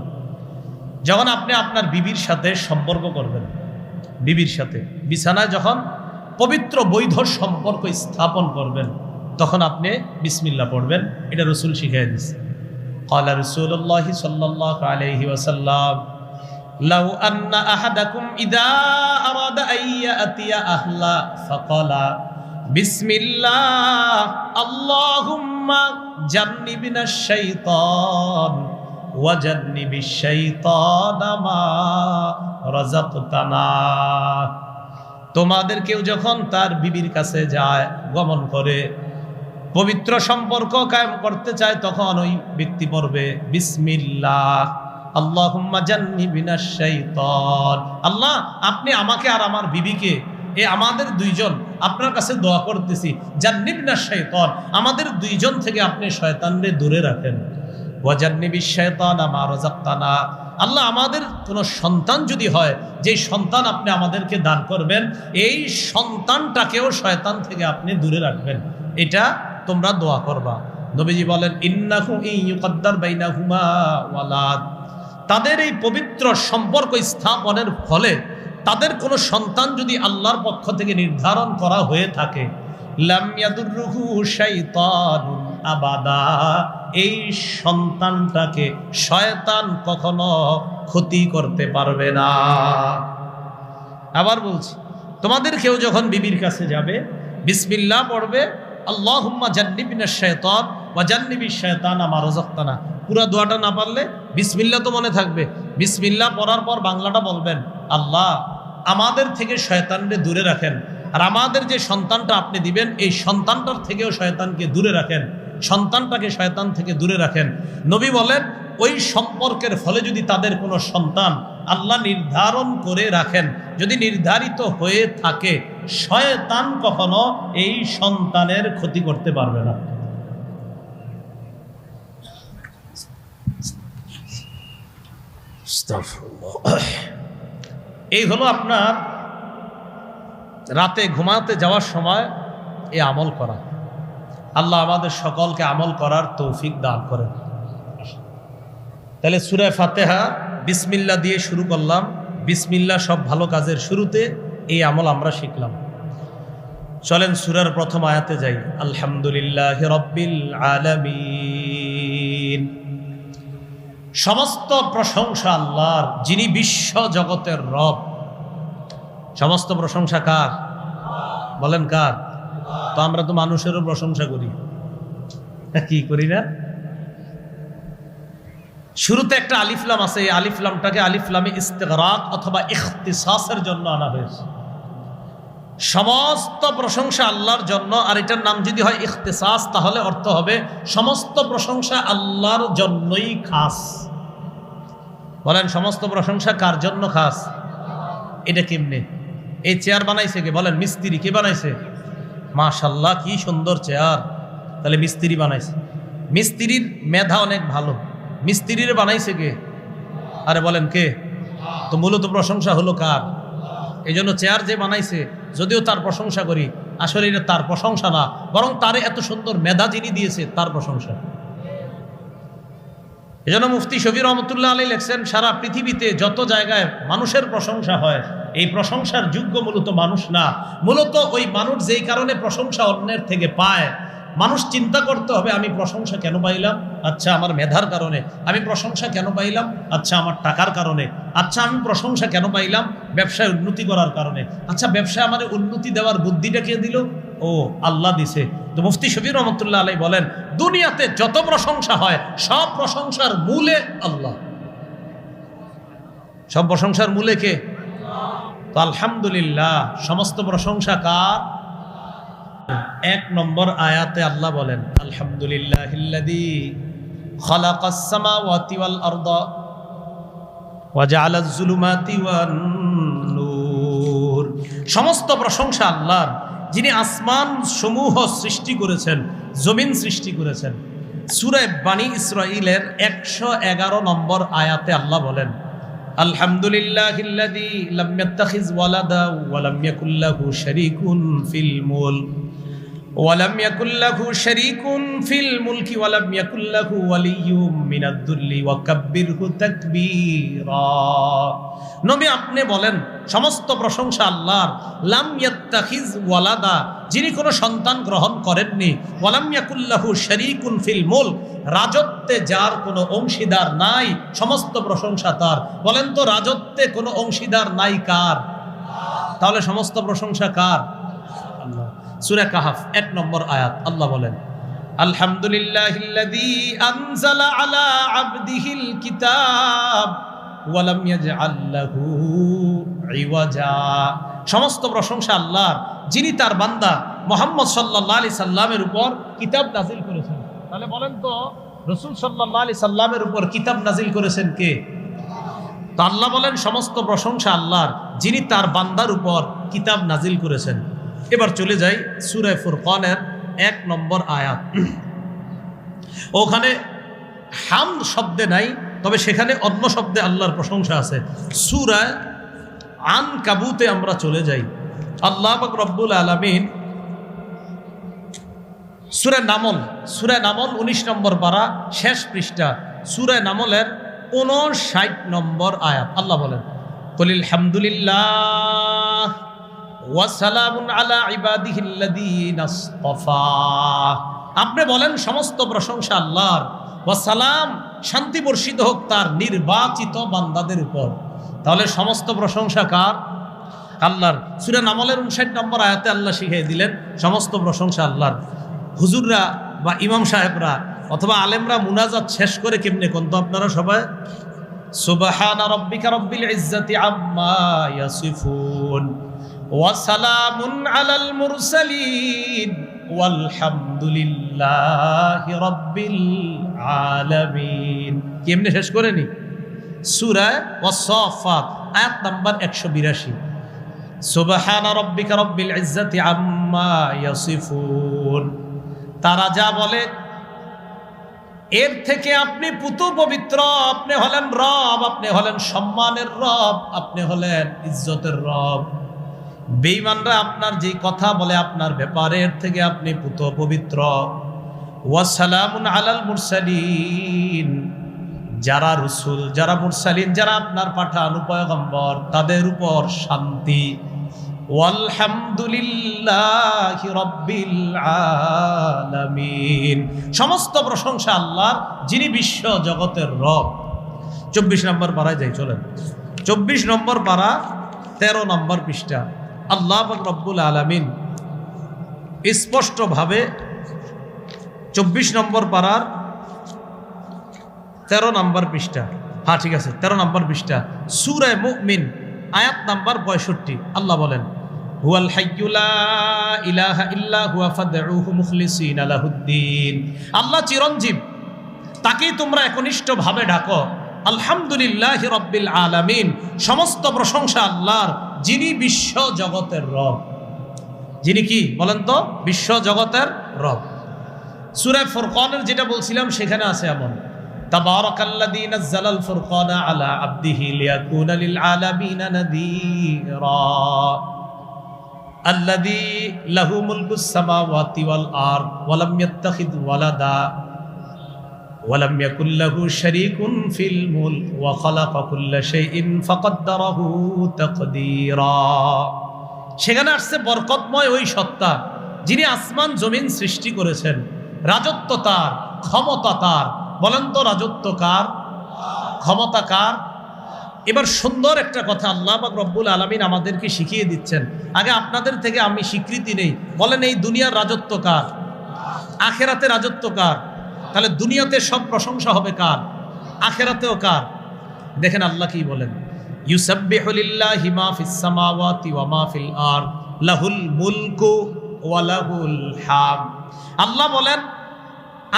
যখন আপনি আপনার বিবির সাথে সম্পর্ক করবেন, বিবির সাথে বিছানায় যখন পবিত্র বৈধ সম্পর্ক স্থাপন করবেন, তখন আপনি বিসমিল্লাহ পড়বেন। এটা রাসূল শিখিয়ে দিয়েছে। ক্বালা রাসূলুল্লাহ সাল্লাল্লাহু আলাইহি ওয়াসাল্লাম লাউ আন্না আহাদাকুম ইযা আরাদা আন ইয়াতিয়া আহলা ফাকালা বিসমিল্লাহ আল্লাহুম্মা জান্নিবনাশ শাইতান ওয়া জান্নিবিশ শাইতানা মা রাযাকতানা। তোমাদের কেউ যখন তার বিবির কাছে যায়, গমন করে, পবিত্র সম্পর্ক কায়েম করতে চায়, তখন ওই ব্যক্তি পড়বে বিসমিল্লাহ আল্লাহুম্মা জান্নিবনাশ শাইতান, আল্লাহ আপনি আমাকে আর আমার বিবিকে, আমাদের দুইজন আপনার কাছে দোয়া করতেছি, জান্নিবনাশ শাইতান, আমাদের দুইজন থেকে আপনি শয়তানকে দূরে রাখেন, ওয়া জান্নিবিশ শাইতানা মা রাযাকতানা, আল্লাহ আমাদের কোনো সন্তান যদি হয়, যে সন্তান আপনি আমাদেরকে দান করবেন, এই সন্তানটাকেও শয়তান থেকে আপনি দূরে রাখবেন। এটা তোমরা দোয়া করবা। নবীজি বলেন ইন্নাহু ইয়ুকদ্দার বাইনাহুমা ওয়ালাদ, তাদের এই পবিত্র সম্পর্ক স্থাপনের ফলে তাদের কোনো সন্তান যদি আল্লাহর পক্ষ থেকে নির্ধারণ করা হয়ে থাকে, লাম ইয়াদুররুহু শাইতানুন আবাদা, এই সন্তানটাকে শয়তান কখনো ক্ষতি করতে পারবে না। আবার বলছি, তোমাদের কেউ যখন বিবির কাছে যাবে বিসমিল্লাহ পড়বে, আল্লাহুম্মা জান্নিবনাশ শাইতান ওয়া জান্নিবিশ শাইতানা মা রাযাকতানা। পুরো দোয়াটা না পারলে বিসমিল্লাহ তো মনে থাকবে, বিসমিল্লাহ পড়ার পর বাংলাটা বলবেন, আল্লাহ আমাদের থেকে শয়তানকে দূরে রাখেন, আর আমাদের যে সন্তানটা আপনি দিবেন এই সন্তানটার থেকেও শয়তানকে দূরে রাখেন, সন্তানটাকে শয়তান থেকে দূরে রাখেন। নবী বলেন ওই সম্পর্কের ফলে যদি তাদের কোনো সন্তান আল্লাহ নির্ধারণ করে রাখেন, যদি নির্ধারিত হয়ে থাকে, শয়তান কখনো এই সন্তানের ক্ষতি করতে পারবে না। এই হলো আপনার রাতে ঘুমাতে যাওয়ার সময় এই আমল করা। আল্লাহ আমাদের সকলকে আমল করার তৌফিক দান করেন। তাহলে সূরা ফাতিহা বিসমিল্লাহ দিয়ে শুরু করলাম। বিসমিল্লাহ সব ভালো কাজের শুরুতে, এই আমল আমরা শিখলাম। চলেন সূরার প্রথম আয়াতে যাই। আলহামদুলিল্লাহি রাব্বিল আলামিন। সমস্ত প্রশংসা আল্লাহর, যিনি বিশ্ব জগতের রব। সমস্ত প্রশংসা কার? বলেন কার? তো আমরা তো মানুষেরও প্রশংসা করি, কি করি না? শুরুতে একটা আলিফলাম আছে, এই আলিফলামটাকে আলিফলামে ইস্তেগরাক অথবা ইখতিসাসের জন্য আনা হয়েছে। সমস্ত প্রশংসা আল্লাহর জন্য, আর এটার নাম যদি হয় ইখতিসাস তাহলে অর্থ হবে সমস্ত প্রশংসা আল্লাহর জন্যই খাস। বলেন সমস্ত প্রশংসা কার জন্য খাস? এটা কেমনে? এই চেয়ার বানাইছে কে? বলেন মিস্ত্রি। কে বানাইছে? মাশাআল্লাহ কি সুন্দর চেয়ার। তাহলে মিস্ত্রি বানাইছে। মিস্ত্রির মেধা অনেক ভালো। মিস্ত্রিরে বানাইছে কে? আরে বলেন কে? তো মূলত প্রশংসা হলো কার? এই জন্য চেয়ার যে বানাইছে, যদিও তার প্রশংসা করি, আসলে এটা তার প্রশংসা না, বরং তারে এত সুন্দর মেধা যিনি দিয়েছে তার প্রশংসা। এই জন্য মুফতি শফি রহমতুল্লাহ আলাইহি লেখছেন, সারা পৃথিবীতে যত জায়গায় মানুষের প্রশংসা হয়, এই প্রশংসার যোগ্য মূলত মানুষ না, মূলত ওই মানুষ যেই কারণে প্রশংসা অন্যের থেকে পায়। মানুষ চিন্তা করতে হবে, আমি প্রশংসা কেন পাইলাম? আচ্ছা আমার মেধার কারণে। আমি প্রশংসা কেন পাইলাম? আচ্ছা আমার টাকার কারণে। আচ্ছা আমি প্রশংসা কেন পাইলাম? ব্যবসায় উন্নতি করার কারণে। আচ্ছা ব্যবসায় আমার উন্নতি দেওয়ার বুদ্ধিটা কে দিল? ও আল্লাহ দিছে। তো মুফতি শফি রহমতুল্লাহ আলাইহি বলেন, দুনিয়াতে যত প্রশংসা হয় সব প্রশংসার মূলে আল্লাহ। সব প্রশংসার মূলে কে? তো আলহামদুলিল্লাহ সমস্ত প্রশংসা কার? এক নম্বর আয়াতে আল্লাহ বলেন, আলহামদুলিল্লাহিল্লাযী খালাকাস সামাওয়াতি ওয়াল আরদা ওয়া জাআলাজ যুলুমাতি ওয়ান নূর। সমস্ত প্রশংসা আল্লাহর, যিনি আসমান সমূহ সৃষ্টি করেছেন, জমিন সৃষ্টি করেছেন। সূরা বানী ইসরাঈলের 111 নম্বর আয়াতে আল্লাহ বলেন, আলহামদুলিল্লাহিল্লাযী লাম ইয়াত্তাখিজ ওয়ালাদা ওয়া লাম ইয়াকুল লাহু শারীকুন ফিল মুলক ওয়া লাম ইয়াকুল লাহু শারীকুন ফিল মুলকি ওয়া লাম ইয়াকুল লাহু ওয়ালিয়্যুম মিনাদ-দুল্লি ওয়া কাব্বিরহু তাকবীরা। নবী আপনি বলেন সমস্ত প্রশংসা আল্লাহর। লাম ইয়াত্তাখিজ ওয়ালাদা, যিনি কোনো সন্তান গ্রহণ করেননি। ওয়া লাম ইয়াকুল লাহু শারীকুন ফিল মুলক, রাজত্বে যার কোনো অংশীদার নাই, সমস্ত প্রশংসা তার। বলেন তো রাজত্বে কোনো অংশীদার নাই কার? তাহলে সমস্ত প্রশংসা কার? আল্লাহ। সূরা কাহফ 1 নম্বর আয়াত আল্লাহ বলেন, আলহামদুলিল্লাহিল্লাযী আনজালা আলা আবদিহিল কিতাব ওয়া লাম ইয়াজআল লাহু ইওয়াজা। সমস্ত প্রশংসা আল্লাহর, যিনি তার বান্দা মুহাম্মদ সাল্লাল্লাহু আলাইহি সাল্লামের উপর কিতাব নাজিল করেছেন। তাহলে বলেন তো রাসূল সাল্লাল্লাহু আলাইহি সাল্লামের উপর কিতাব নাজিল করেছেন কে? তো আল্লাহ বলেন সমস্ত প্রশংসা আল্লাহর, যিনি তার বান্দার উপর কিতাব নাজিল করেছেন। এবার চলে যাই সূরা ফুরকানের 1 নম্বর আয়াত। ওখানে হামদ শব্দে নাই, তবে সেখানে অন্য শব্দে আল্লাহর প্রশংসা আছে। সূরা আনকাবুতে আমরা চলে যাই। আল্লাহ পাক রব্বুল আলামিন সূরা নামল 19 নম্বর পারা শেষ পৃষ্ঠা, সূরা নামলের 59 নম্বর আয়াত আল্লাহ বলেন, কুলিল হামদুলিল্লাহ ওয়া সালামুন আলা ইবাদিহিল্লাযীনা ইসতাফা। আপনি বলেন সমস্ত প্রশংসা আল্লাহর, ওয়া সালাম, শান্তি বর্ষিত হোক তার নির্বাচিত বান্দাদের উপর। তাহলে সমস্ত প্রশংসা কার? আল্লাহর। সূরা নামলের 59 নম্বর আয়াতে আল্লাহ শিখিয়ে দিলেন সমস্ত প্রশংসা আল্লাহর। হুজুররা বা ইমাম সাহেবরা অথবা আলেমরা মুনাজাত শেষ করে কেমনে কোন তো আপনারা সবাই সুবহানা রাব্বিকা রাব্বিল ইজ্জাতি আম্মা ইয়াসিফুন ওয়া সালামুন আলাল মুরসালিন ওয়ালহামদুলিল্লাহি রাব্বিল আলামিন। কেমনে শেষ করেনি? সূরা ওয়াস-সাফফাত আয়াত নাম্বার 182। সুবহানা রাব্বিকা রাব্বিল ইজ্জাতি আম্মা ইয়াসিফুন। তারা যা বলে এর থেকে আপনি পুত পবিত্র, আপনি হলেন রব, আপনি হলেন সম্মানের রব, আপনি হলেন ইজ্জতের রব। বেঈমানরা আপনার যে কথা বলে আপনার ব্যাপারে এর থেকে আপনি পুত পবিত্র। ওয়া সালামুন আলাল মুরসালিন, যারা রাসূল, যারা মুরসালিন, যারা আপনার পাঠানো পয়গম্বর তাদের উপর শান্তি। ওয়ালহামদুলিল্লাহি রাব্বিল আলামিন, সমস্ত প্রশংসা আল্লাহর যিনি বিশ্ব জগতের রব। 24 নম্বর পারায় যাই, চলেন 24 নম্বর পারা 13 নম্বর পৃষ্ঠা। আল্লাহ পাক রব্বুল আলামিন স্পষ্টভাবে 24 নম্বর পারার 13 নম্বর পৃষ্ঠা, হ্যাঁ ঠিক আছে 13 নম্বর পৃষ্ঠা, সূরা মুমিন আয়াত নাম্বার 65। আল্লাহ বলেন হুয়াল হাইয়্যু লা ইলাহা ইল্লা হুয়া ফাদউহু মুখলিসিনা লাহুদ্দিন। আল্লাহ চিরঞ্জীব, তাকেই তোমরা একনিষ্ঠভাবে ডাকো। আলহামদুলিল্লাহি রাব্বিল আলামিন, সমস্ত প্রশংসা আল্লাহর যিনি বিশ্ব জগতের রব। যিনি কি বলেন তো? বিশ্ব জগতের রব। সূরা ফুরকানের যেটা বলছিলাম সেখানে আছে এমন তাবারাকাল্লাযী নাযালাল ফুরকানা আলা আবদিহি লিয়াকুনা লিল আলামিনা নাযীরা আল্লাযী লাহু মুলকুস সামাওয়াতি ওয়াল আরদ ওয়া লাম ইয়াত্তাখিয ওয়ালাদা ওয়া লাম ইয়াকুল লাহু শারীকুন ফিল মুলক ওয়া খালাকা কুল্লা শাইইন ফাকাদ্দারাহু তাকদীরা। সেখানে আসছে বরকতময় ওই সত্তা যিনি আসমান জমিন সৃষ্টি করেছেন, রাজত্ব তার, ক্ষমতা তার। বলেন তো রাজত্ব কার, ক্ষমতা কার? এবার সুন্দর একটা কথা আল্লাহ পাক রব্বুল আলামিন আমাদেরকে শিখিয়ে দিচ্ছেন। আগে আপনাদের থেকে আমি স্বীকৃতি নেই, বলেন এই দুনিয়ার রাজত্ব কার? আখেরাতে রাজত্ব কার? তাহলে দুনিয়াতে সব প্রশংসা হবে কার? আখেরাতেও কার? দেখেন আল্লাহ কি বলেন, ইউসাব্বিহু লিল্লাহি মা ফিস সামাওয়াতি ওয়া মা ফিল আরদ লাহুল মুলকু ওয়া লাহুল হামদ। আল্লাহ বলেন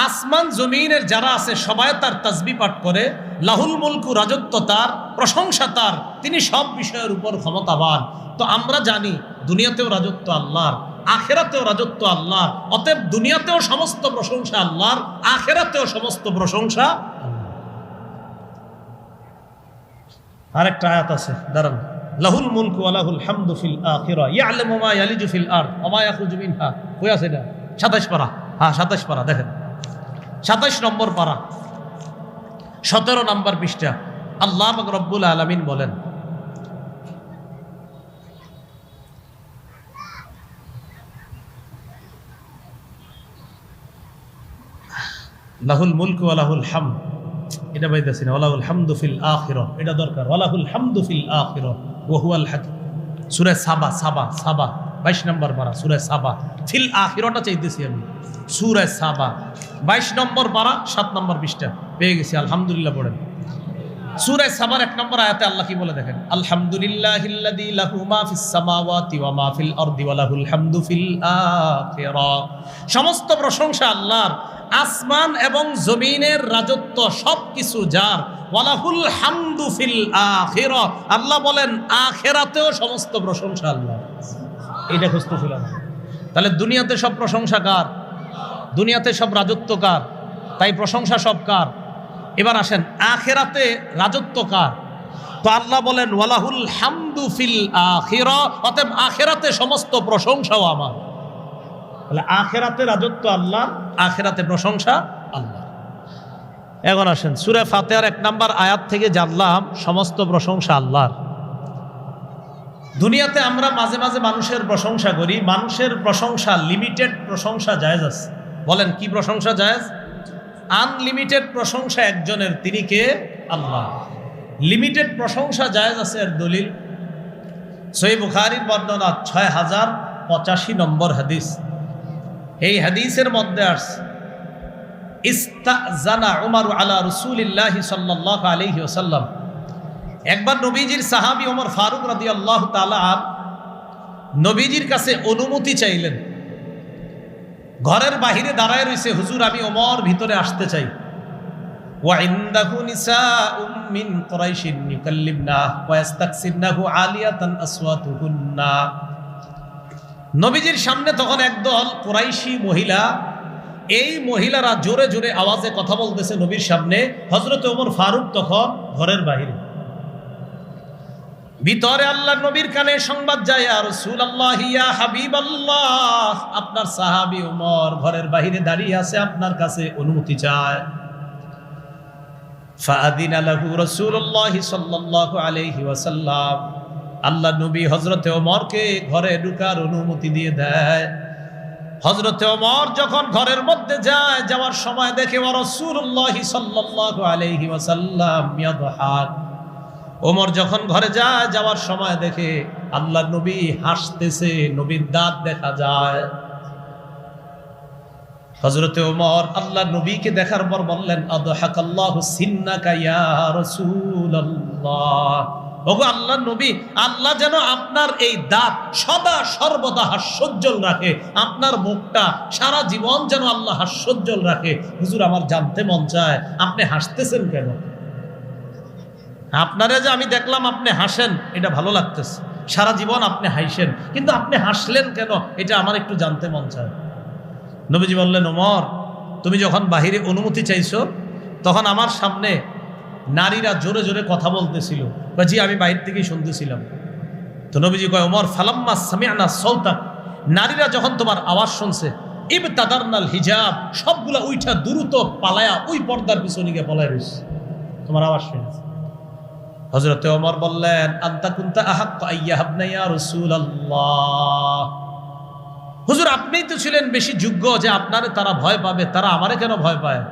আসমান জমিনের যারা আছে সবাই তার তাসবিহ পাঠ করে। লাহুল মুলকু, রাজত্ব তার, প্রশংসা তার, তিনি সব বিষয়ের উপর ক্ষমতাবান। তো আমরা জানি দুনিয়াতেও রাজত্ব আল্লাহর, আখেরাতেও রাজত্ব আল্লাহর। অতএব দুনিয়াতেও সমস্ত প্রশংসা আল্লাহর, আখেরাতেও সমস্ত প্রশংসা আল্লাহর। আরেকটা আয়াত আছে, দাঁড়ান, লাহুল মুলকু ওয়া লাহুল হামদু ফিল আখিরা ইয়ালামু মা ইয়ালিজু ফিল আরদ ওয়া মা ইয়াখরুজু মিনহা। কই আছে এটা? 27 পারা, হ্যাঁ 27 পারা, দেখেন 27 নম্বর পারা 17 নম্বর পৃষ্ঠা। আল্লাহ পাক রব্বুল আলামিন বলেন লাহুল মুলকু ওয়া লাহুল হামদ, এটা বাইতেছি না, ওয়া লাহুল হামদু ফিল আখিরা, এটা দরকার, ওয়া লাহুল হামদু ফিল আখিরা ওয়া হুয়াল হাকিম। সূরা সাবা 22 নম্বর পারা, সূরা সাবা। ফিল আখিরাটা চাইতেছি আমি, সূরা সাবা 22 নম্বর পারা 7 নম্বর পৃষ্ঠা পেয়ে গেছি। আলহামদুলিল্লাহ পড়েন। সূরা সাবার 1 নম্বর আয়াতে আল্লাহ কি বলে দেখেন, আলহামদুলিল্লাহিল্লাযী লাহু মা ফিস সামাওয়াতি ওয়া মা ফিল আরদি ওয়া লাহুল হামদু ফিল আখিরা। সমস্ত প্রশংসা আল্লাহর, আসমান এবং জমিনের রাজত্ব সবকিছু যার। ওয়া লাহুল হামদু ফিল আখিরা, আল্লাহ বলেন আখিরাতেও সমস্ত প্রশংসা আল্লাহর। এটা খুঁজতেছিলাম। তাহলে দুনিয়াতে সব প্রশংসা কার? দুনিয়াতে সব রাজত্ব কার? তাই প্রশংসা সব কার? এবার আসেন আখেরাতে রাজত্ব কার? তো আল্লাহ বলেন ওয়ালাহুল হামদু ফিল আখিরা, অতএব আখেরাতে সমস্ত প্রশংসাও আমার। তাহলে আখেরাতে রাজত্ব আল্লাহ, আখেরাতে প্রশংসা আল্লাহ। এখন আসেন সূরা ফাতিহার 1 নম্বর আয়াত থেকে জানলাম সমস্ত প্রশংসা আল্লাহর। দুনিয়াতে আমরা মাঝে মাঝে মানুষের প্রশংসা করি, মানুষের প্রশংসা লিমিটেড প্রশংসা জায়েজ আছে। বলেন কি প্রশংসা জায়েজ? আনলিমিটেড প্রশংসা একজনের, তিনি কে? আল্লাহ। লিমিটেড প্রশংসা জায়েজ আছে এর দলিল সহিহ বুখারীর বর্ণনা 6085 নম্বর হাদিস। এই হাদিসের মধ্যে আসছে ইস্তাজানা উমর আলা রাসূলিল্লাহি সাল্লাল্লাহু আলাইহি ওয়াসাল্লাম। একবার নবীজির সাহাবী ওমর ফারুক রাদিয়াল্লাহু তাআলা নবীজির কাছে অনুমতি চাইলেন। ঘরের বাহিরে দাঁড়ায় রয়েছে, হুজুর আমি ওমর ভিতরে আসতে চাই। ওয়া ইনদাহু নিসাউম মিন কুরাইশিন ইউকাল্লিমনা ওয়া ইস্তাকসিরনাহু আলিয়াতান আসওয়াতুহুন্না। নবীজির সামনে তখন একদল কুরাইশি মহিলা, এই মহিলারা জোরে জোরে আওয়াজে কথা বলতেছে নবীর সামনে। হযরত ওমর ফারুক তখন ঘরের বাহিরে। ভিতরে আল্লাহ নবীর কানে সংবাদ যায়, ইয়া রাসূলুল্লাহ ইয়া হাবিবাল্লাহ, আপনার সাহাবী ওমর ঘরের বাহিরে দাঁড়িয়ে আছে, আপনার কাছে অনুমতি চায়। ফাআদিনা লাহু রাসূলুল্লাহ সাল্লাল্লাহু আলাইহি ওয়াসাল্লাম। আল্লাহ নবী হযরত ওমরকে ঘরে ঢোকার অনুমতি দিয়ে দেয়। হযরত ওমর যখন ঘরের মধ্যে যায়, যাওয়ার সময় দেখে ওয়া রাসূলুল্লাহ সাল্লাল্লাহু আলাইহি ওয়াসাল্লাম ইয়াদহাক। ওমর যখন ঘরে যায়, যাওয়ার সময় দেখে আল্লাহ নবী হাসতেছে, নবীর দাঁত দেখা যায়। হযরত ওমর আল্লাহ নবীকে দেখার পর বললেন, আদহাকাল্লাহু সিন্নাকা ইয়া রাসূলুল্লাহ। ওগো আল্লাহ নবী, আল্লাহ যেন আপনার এই দাঁত সদা সর্বদা হাস্যোজ্জ্বল রাখে, আপনার মুখটা সারা জীবন যেন আল্লাহ হাস্যোজ্জ্বল রাখে। হুজুর আমার জানতে মন চায়, আপনি হাসতেছেন কেন? আপনারা যে আমি দেখলাম আপনি হাসেন, এটা ভালো লাগতেছে, সারা জীবন আপনি হাসেন, কিন্তু আপনি হাসলেন কেন, এটা আমার একটু জানতে মন চায়। নবীজি বললেন, ওমর তুমি যখন বাহিরে অনুমতি চাইছো, তখন আমার সামনে নারীরা জোরে জোরে কথা বলতেছিল। জি আমি বাইরে থেকেই শুনতেছিলাম। তো নবীজি কয়, ওমর ফালাম্মা সামি'না সাওতাক, নারীরা যখন তোমার আওয়াজ শুনছে, ইবতাদারনাল হিজাব, সবগুলা উইঠা দ্রুত পালায়া ওই পর্দার পিছনে গিয়ে পলায় রইছে, তোমার আওয়াজ শুনেছে। হযরতে ওমর বললেন, আনতা কুনতা আহাক্কা আইয়াহাবনা ইয়া রাসূলুল্লাহ। হুজুর আপনিই তো ছিলেন বেশি যোগ্য যে আপনারে তারা ভয় পাবে, তারা আমারে কেন ভয় পায়?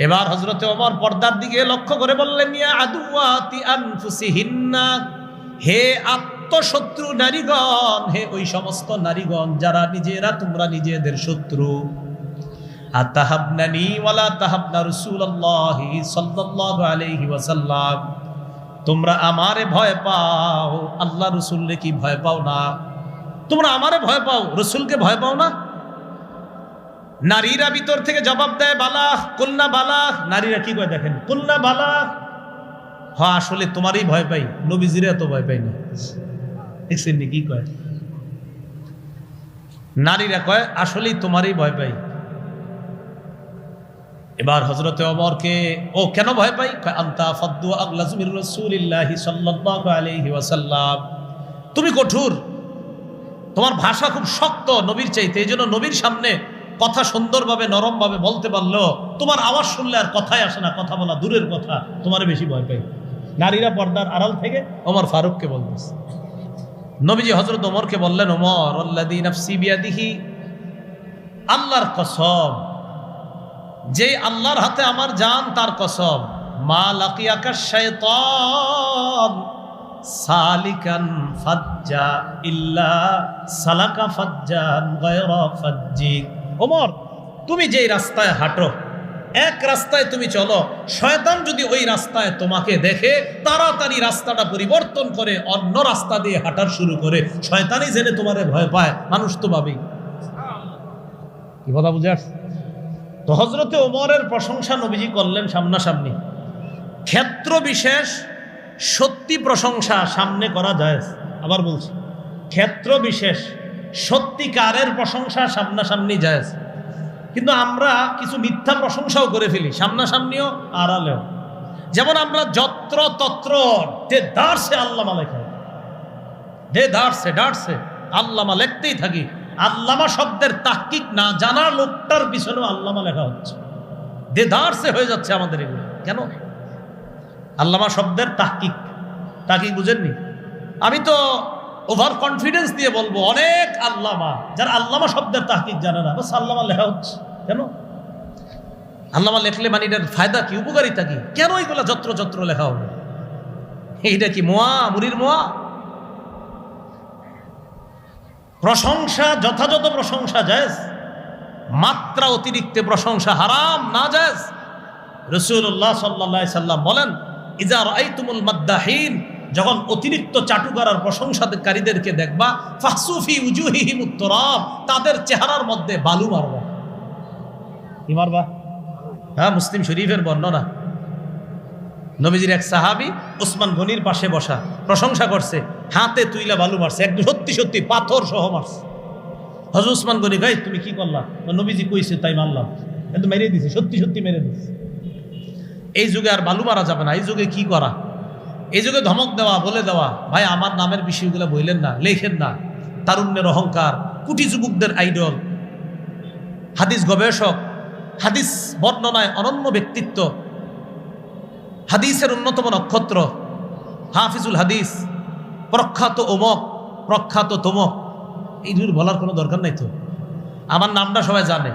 এবার হযরতে ওমর পর্দার দিকে লক্ষ্য করে বললেন, ইয়া আদুওয়াতি আনফুসিহিন্না, হে আত্মশত্রু নারীগণ, হে ওই সমস্ত নারীগণ যারা নিজেরা তোমরা নিজেদের শত্রু। আতাহাবনানি ওয়ালা তাহাবনা রাসূলুল্লাহি সাল্লাল্লাহু আলাইহি ওয়াসাল্লাম, তোমরা আমারে ভয় পাও, আল্লাহ রাসূলকে কি ভয় পাও না? তোমরা আমারে ভয় পাও, রাসূলকে ভয় পাও না? নারীরা ভিতর থেকে জবাব দেয়, বালা কুলনা বালা। নারীরা কি কয় দেখেন, কুলনা বালা, হ্যাঁ আসলে তোমারই ভয় পাই, নবীজিরে এত ভয় পাই না। দেখছেন কি কয়? নারীরা কয় আসলেই তোমারই ভয় পাই। এবার হযরতে ওমরকে ও কেন ভয় পাই? আনতা ফাদ্দু আগলাজু মির রাসূলিল্লাহি সাল্লাল্লাহু আলাইহি ওয়াসাল্লাম, তুমি কঠোর, তোমার ভাষা খুব শক্ত নবীর চাইতে, এই জন্য নবীর সামনে কথা সুন্দরভাবে নরমভাবে বলতে পারলো, তোমার আওয়াজ শুনলে আর কথাই আসে না, কথা বলা দূরের কথা, তোমার বেশি ভয় পাই। নারীরা পর্দার আড়াল থেকে ওমর ফারুককে বলতেছে। নবীজি হযরত ওমরকে বললেন, ওমর আল্লাযী নাফসি বিয়াদিহি, আল্লাহর কসম, যে আল্লাহর হাতে আমার জান তার কসম, মা লাকিয়াকা শাইতান সালিকান ফাজ্জা ইল্লা সালাকা ফাজ্জান গায়রা ফাজ্জিক। ওমর তুমি যেই রাস্তায় হাঁটো, এক রাস্তায় তুমি চলো, শয়তান যদি ওই রাস্তায় তোমাকে দেখে তাড়াতাড়ি রাস্তাটা পরিবর্তন করে অন্য রাস্তা দিয়ে হাঁটার শুরু করে, শয়তানই জেনে তোমারে ভয় পায়, মানুষ তো ভাবেই। কি কথা বুঝে আসছে? তো হযরতে ওমরের প্রশংসা নবীজি করলেন সামনাসামনি। ক্ষেত্র বিশেষ সত্যি প্রশংসা সামনে করা যায়, আবার বলছি ক্ষেত্র বিশেষ সত্যিকারের প্রশংসা সামনাসামনি যায়, কিন্তু আমরা কিছু মিথ্যা প্রশংসাও করে ফেলি, সামনাসামনিও আড়ালেও। যেমন আমরা যত্র তত্র দাঁড়ছে আল্লামা লেখা, দাঁড়ছে আল্লামা লিখতেই থাকি। আল্লামা শব্দের তাহকিক না জানা লোকটার পিছনেও আল্লামা লেখা হচ্ছে, দাঁড়ছে হয়ে যাচ্ছে আমাদের এগুলো। কেন? আল্লামা শব্দের তাহকিক বুঝেননি? আমি তো ওভার কনফিডেন্স দিয়ে বলবো অনেক আল্লামা, যারা আল্লামা শব্দের তাহকিক জানে না, বাস আল্লামা লেখা হচ্ছে। কেন আল্লামা লেখলে মানে এটার ফায়দা কি, উপকারিতা কি? কেন এগুলা যত্র যত্র লেখা হবে? এইটা কি মোয়া, মুড়ির মোয়া? প্রশংসা, যথাযথ প্রশংসা জায়েজ, মাত্রা অতিরিক্ত প্রশংসা হারাম, না জায়েজ। রাসূলুল্লাহ সাল্লাল্লাহু আলাইহি সাল্লাম বলেন, ইজা রাআইতুমুল মাদ্দাহিন, যখন অতিরিক্ত চাটুকার আর প্রশংসাকারীদেরকে দেখবা, ফাহসুফি উজুহিহিমুত তুরাব, তাদের চেহারার মধ্যে বালু মারবা। কি মারবা? হ্যাঁ, মুসলিম শরীফের বর্ণনা। নবীজির এক সাহাবী ওসমান গনির পাশে বসা, প্রশংসা করছে, হাতে তুইলা বালু মারছে, একদম সত্যি সত্যি পাথর সহ মারছে। হযরত ওসমান গনি ভাই তুমি কি করলা? নবীজি কইছে তাই মারলাম, কিন্তু মেরে দিছে, সত্যি সত্যি মেরে দিছে। এই যুগে আর বালু মারা যাবে না। এই যুগে কি করা? এই যুগে ধমক দেওয়া, বলে দেওয়া, ভাই আমার নামের বিষয়গুলো বললেন না, লেখেন না। তারুণ্যের অহংকার, কুটি যুবকদের আইডল, হাদিস গবেষক, হাদিস বর্ণনায় অনন্য ব্যক্তিত্ব, হাদিসের অন্যতম নক্ষত্র, হাফিজুল হাদিস, প্রখ্যাত অমক, প্রখ্যাত তমক, এইগুলো বলার কোনো দরকার নাই তো। আমার নামটা সবাই জানে,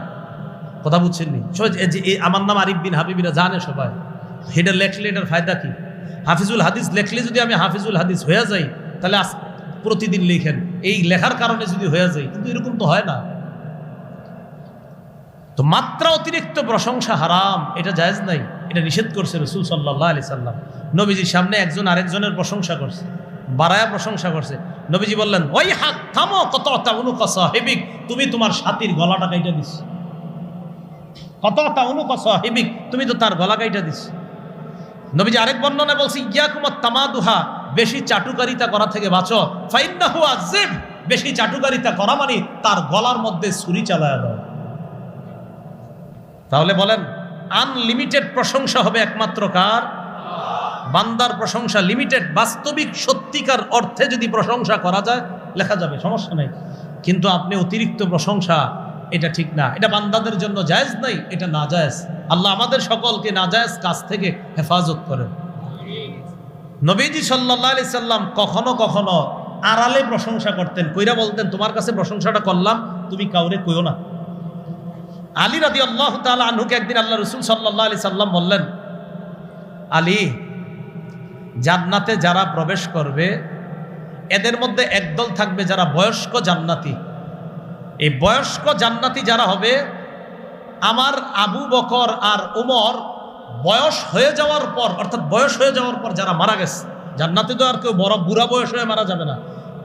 কথা বুঝছেননি? সবাই আমার নাম আরিফ বিন হাবিবিরা জানে সবাই। এটা লেখলে এটার ফায়দা কি? হাফিজুল হাদিস লেখলে যদি আমি হাফিজুল হাদিস হয়ে যাই, তাহলে প্রতিদিন লিখেন, এই লেখার কারণে যদি হয়ে যায়, কিন্তু এরকম তো হয় না। তো মাত্রা অতিরিক্ত প্রশংসা হারাম, এটা জায়েজ নাই, এটা নিষেধ করছে রাসূল সাল্লাল্লাহু আলাইহি সাল্লাম। নবীজির সামনে একজন আরেকজনের প্রশংসা করছে, বাড়ায়া প্রশংসা করছে। নবীজি বললেন, ওই হাত থামো, কতটা উনুকা সাহিবিক, তুমি তোমার সাথীর গলাটা কাইটা দিস। কতটা উনুকা সাহিবিক, তুমি তো তার গলা কাইটা দিস। নবীজি আরেক বর্ণনায় বলছে, ইয়াকুমাত তামাদুহা, বেশি চাটুকারিতা করা থেকে বাঁচো। ফাইন্নাহু আযিব, বেশি চাটুকারিতা করা মানে তার গলার মধ্যে ছুরি চালায়া দাও। তাহলে বলেন, আনলিমিটেড প্রশংসা হবে একমাত্র কার? বান্দার প্রশংসা লিমিটেড। বাস্তবিক সত্যিকার অর্থে যদি প্রশংসা করা যায়, লেখা যাবে, সমস্যা নেই। কিন্তু আপনি অতিরিক্ত প্রশংসা, এটা ঠিক না, এটা বান্দাদের জন্য জায়েজ নাই, এটা নাজায়েজ। আল্লাহ আমাদের সকলকে নাজায়েজ কাজ থেকে হেফাজত করেন। নবীজি সাল্লাল্লাহু আলাইহি সাল্লাম কখনো কখনো আড়ালে প্রশংসা করতেন, কইরা বলতেন, তোমার কাছে প্রশংসাটা করলাম, তুমি কাউরে কইও না। আলী রাদিয়াল্লাহু তাআলা আনহুকে একদিন আল্লাহ রাসূল সাল্লাল্লাহু আলাইহি সাল্লাম বললেন, আলী, জান্নাতে যারা প্রবেশ করবে এদের মধ্যে একদল থাকবে যারা বয়স্ক জান্নাতি। এই বয়স্ক জান্নাতি যারা হবে, আমার আবু বকর আর ওমর বয়স হয়ে যাওয়ার পর, অর্থাৎ বয়স হয়ে যাওয়ার পর যারা মারা গেছে, জান্নাতে তো আর কেউ বড় বুড়া বয়স হয়ে মারা যাবে না,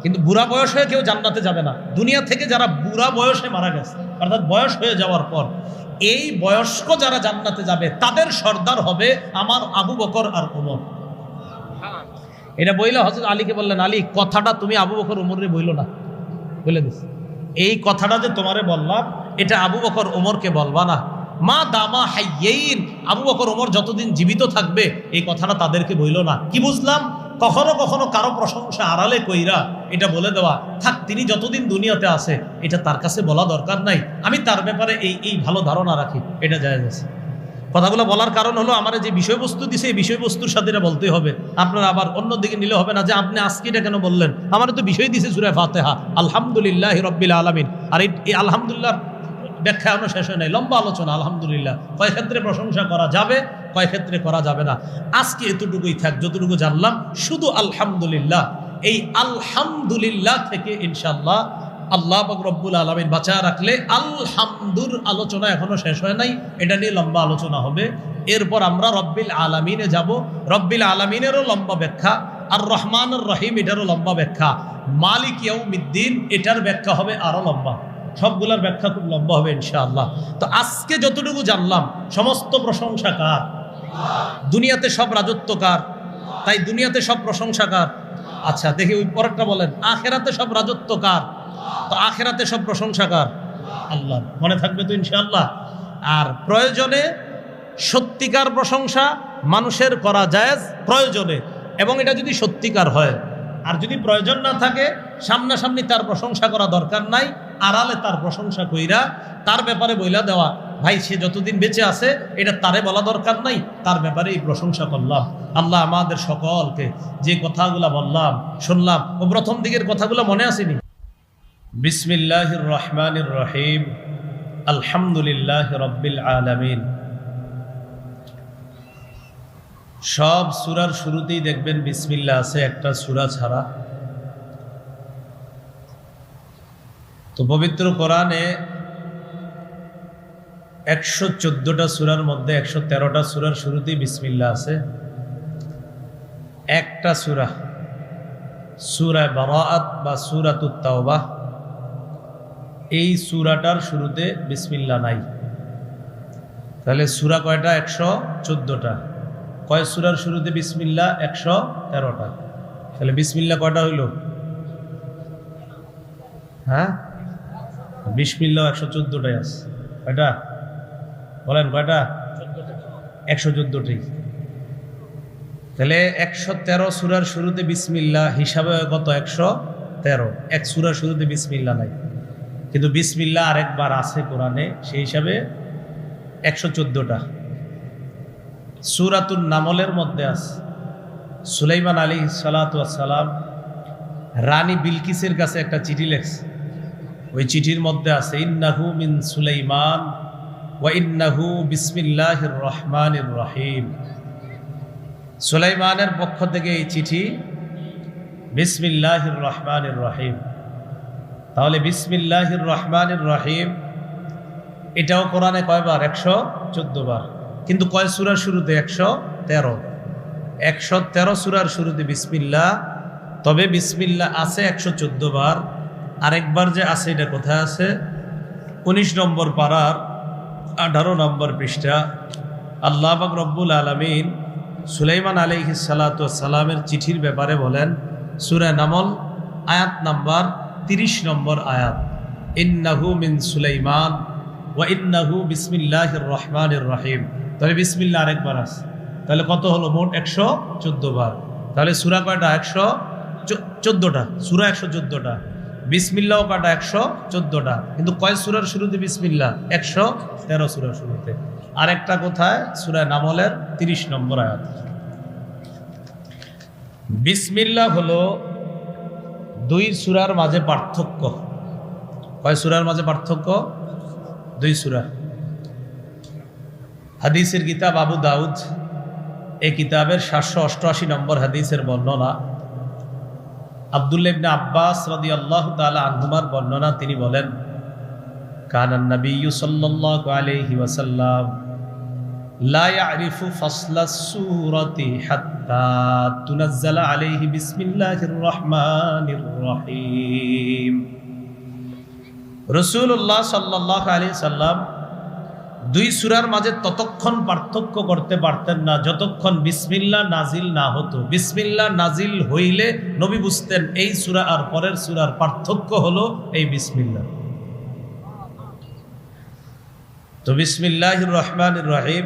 কিন্তু বুড়া বয়স হয়ে কেউ জান্নাতে যাবে না। দুনিয়া থেকে যারা বুড়া বয়সে মারা গেছে, অর্থাৎ বয়স হয়ে যাওয়ার পর, এই বয়স্ক যারা জান্নাতে যাবে তাদের সর্দার হবে আমার আবু বকর আর ওমর। এটা বইলে হযরত আলীকে বললেন, আলী, কথাটা তুমি আবু বকর ওমরে বইল না, বলে দিস, এই কথাটা যে তোমারে বললাম, এটা আবু বকর ওমরকে বলবা না। মা দামা হাইয়্যিন, আবু বকর ওমর যতদিন জীবিত থাকবে এই কথাটা তাদেরকে বইল না। কি বুঝলাম? কখনো কখনো কারো প্রশংসা আড়ালে কইরা এটা বলে দেওয়া, থাক তিনি যতদিন দুনিয়াতে আছে এটা তার কাছে বলা দরকার নাই, আমি তার ব্যাপারে এই ভালো ধারণা রাখি, এটা জায়েজ আছে। কথাগুলো বলার কারণ হলো, আমার যে বিষয়বস্তু দিছে এই বিষয়বস্তুর সাথে এটা বলতে হবে। আপনারা আবার অন্যদিকে নিলে হবে না যে আপনি আজকে এটা কেন বললেন, আমার তো বিষয় দিছে সূরা ফাতিহা, আলহামদুলিল্লাহি রাব্বিল আলামিন, আর এই আলহামদুলিল্লাহ ব্যাখ্যা এখনো শেষ হয় নাই, লম্বা আলোচনা। আলহামদুলিল্লাহ কয় ক্ষেত্রে প্রশংসা করা যাবে, কয় ক্ষেত্রে করা যাবে না। আজকে এতটুকুই থাক, যতটুকু জানলাম শুধু আলহামদুলিল্লাহ। এই আলহামদুলিল্লাহ থেকে ইনশাআল্লাহ আল্লাহ পাক রব্বুল আলামিন বাঁচা রাখলে আলহামদুর আলোচনা এখনো শেষ হয় নাই, এটা নিয়ে লম্বা আলোচনা হবে। এরপর আমরা রব্বিল আলামিনে যাব। রব্বিল আলামিনেরও লম্বা ব্যাখ্যা, আর রহমানুর রহিম এটারও লম্বা ব্যাখ্যা, মালিক ইয়াউমিদ্দিন এটার ব্যাখ্যা হবে আরো লম্বা। সবগুলোর ব্যাখ্যা খুব লম্বা হবে ইনশাআল্লাহ। তো আজকে যতটুকু জানলাম, সমস্ত প্রশংসা কার? দুনিয়াতে সব রাজত্ব কার? তাই দুনিয়াতে সব প্রশংসা কার? আচ্ছা দেখি ওই পরেরটা বলেন, আখেরাতে সব রাজত্ব কার? তো আখেরাতে সব প্রশংসা কার? আল্লাহ। মনে থাকবে তো ইনশাআল্লাহ। আর প্রয়োজনে সত্যিকার প্রশংসা মানুষের করা জায়েজ প্রয়োজনে, এবং এটা যদি সত্যিকার হয়। আর যদি প্রয়োজন না থাকে, সামনাসামনি তার প্রশংসা করা দরকার নাই, আড়ালে তার প্রশংসা কইরা তার ব্যাপারে বইলা দেওয়া, ভাই সে যতদিন বেঁচে আছে এটা তারে বলা দরকার নাই, তার ব্যাপারে এই প্রশংসা করলাম। আল্লাহ আমাদের সকলকে যে কথাগুলো বললাম শুনলাম ও প্রথম দিকের কথাগুলো মনে আসেনি? বিসমিল্লাহির রহমানির রহিম, আলহামদুলিল্লাহি রাব্বিল আলামিন। সব সূরার শুরুতেই দেখবেন বিসমিল্লাহ আছে, একটা সূরা ছাড়া। তো পবিত্র কোরআনে 114টা সূরার মধ্যে 113টা সূরার শুরুতেই বিসমিল্লাহ আছে। একটা সূরা, সূরা বারাআত বা সূরাতুত তাওবাহ, এই সূরাটার শুরুতে বিসমিল্লাহ নাই। তাহলে সূরা কয়টা? 114টা। কয় সূরার শুরুতে বিসমিল্লাহ? 113টা। তাহলে বিসমিল্লাহ কয়টা হইল? হ্যাঁ, বিসমিল্লাহ 114টাই আছে। কয়টা বলেন? কয়টা? 114টাই। তাহলে 113 সূরার শুরুতে বিসমিল্লাহ হিসাবে কত? 113। এক সূরার শুরুতে বিসমিল্লাহ নাই, কিন্তু বিসমিল্লাহ আরেকবার আছে কোরআনে, সেই হিসাবে 114টা। সূরাতুন নামলের মধ্যে আছে। সুলাইমান আলাইহিস সালাতু ওয়াস সালাম রানী বিলকিসের কাছে একটা চিঠি লেখছে। ওই চিঠির মধ্যে আছে ইন্নাহু মিন সুলাইমান ওয়া ইন্নাহু বিসমিল্লাহির রহমানির রহিম। সুলাইমানের পক্ষ থেকে এই চিঠি, বিসমিল্লাহির রহমানির রহিম। তাহলে বিসমিল্লাহির রহমানির রহিম এটাও কোরআনে কয়বার? 114 বার। কিন্তু কয় সূরার শুরুতে? 113। 113 সূরার শুরুতে বিসমিল্লাহ। তবে বিসমিল্লাহ আছে 114 বার। আরেকবার যে আছে এটা কোথায় আছে? 19 নম্বর পারার 18 নম্বর পৃষ্ঠা। আল্লাহ পাক রব্বুল আলামিন সুলাইমান আলাইহিস সালাতু ওয়াস সালামের চিঠির ব্যাপারে বলেন, সূরা নামল আয়াত নাম্বার 30 নম্বর আয়াত, ইন্নাহু মিন সুলাইমান ওয়া ইন্নাহু বিসমিল্লাহির রহমানির রহিম। তাহলে বিসমিল্লাহ আরেকবার আছে। তাহলে কত হলো? মোট 114 বার। তাহলে সূরা কয়টা? 114টা। সূরা 114টা। বিসমিল্লাহ কয়টা? 114টা। কিন্তু কয় সূরার শুরুতে বিসমিল্লাহ? 113 সূরার শুরুতে। আরেকটা কোথায়? সূরা নামলের 30 নম্বর আয়াত। বিসমিল্লাহ হলো 2 সূরার মাঝে পার্থক্য। কয় সূরার মাঝে পার্থক্য? 2 সূরা। হাদিসের কিতাব আবু দাউদ, এই কিতাবের 788 নম্বর হাদিসের বর্ণনা। আব্দুল্লাহ ইবনে আব্বাস রাদিয়াল্লাহু তাআলা আনহুমার বর্ণনা, তিনি বলেন, কানান নাবিয়্যু সাল্লাল্লাহু আলাইহি ওয়াসাল্লাম লা ইয়ারিফু ফাসলাস সূরাতি হাত্তা তুনাজ্জালা আলাইহি বিসমিল্লাহির রহমানির রহিম। রাসূলুল্লাহ সাল্লাল্লাহু আলাইহি সাল্লাম 2 সূরার মাঝে ততক্ষণ পার্থক্য করতে পারতেন না যতক্ষণ বিসমিল্লাহ নাজিল না হতো। বিসমিল্লাহ নাজিল হইলে নবী বুঝতেন এই সূরা আর পরের সূরার পার্থক্য হলো এই বিসমিল্লাহ। তো বিসমিল্লাহির রহমানির রহিম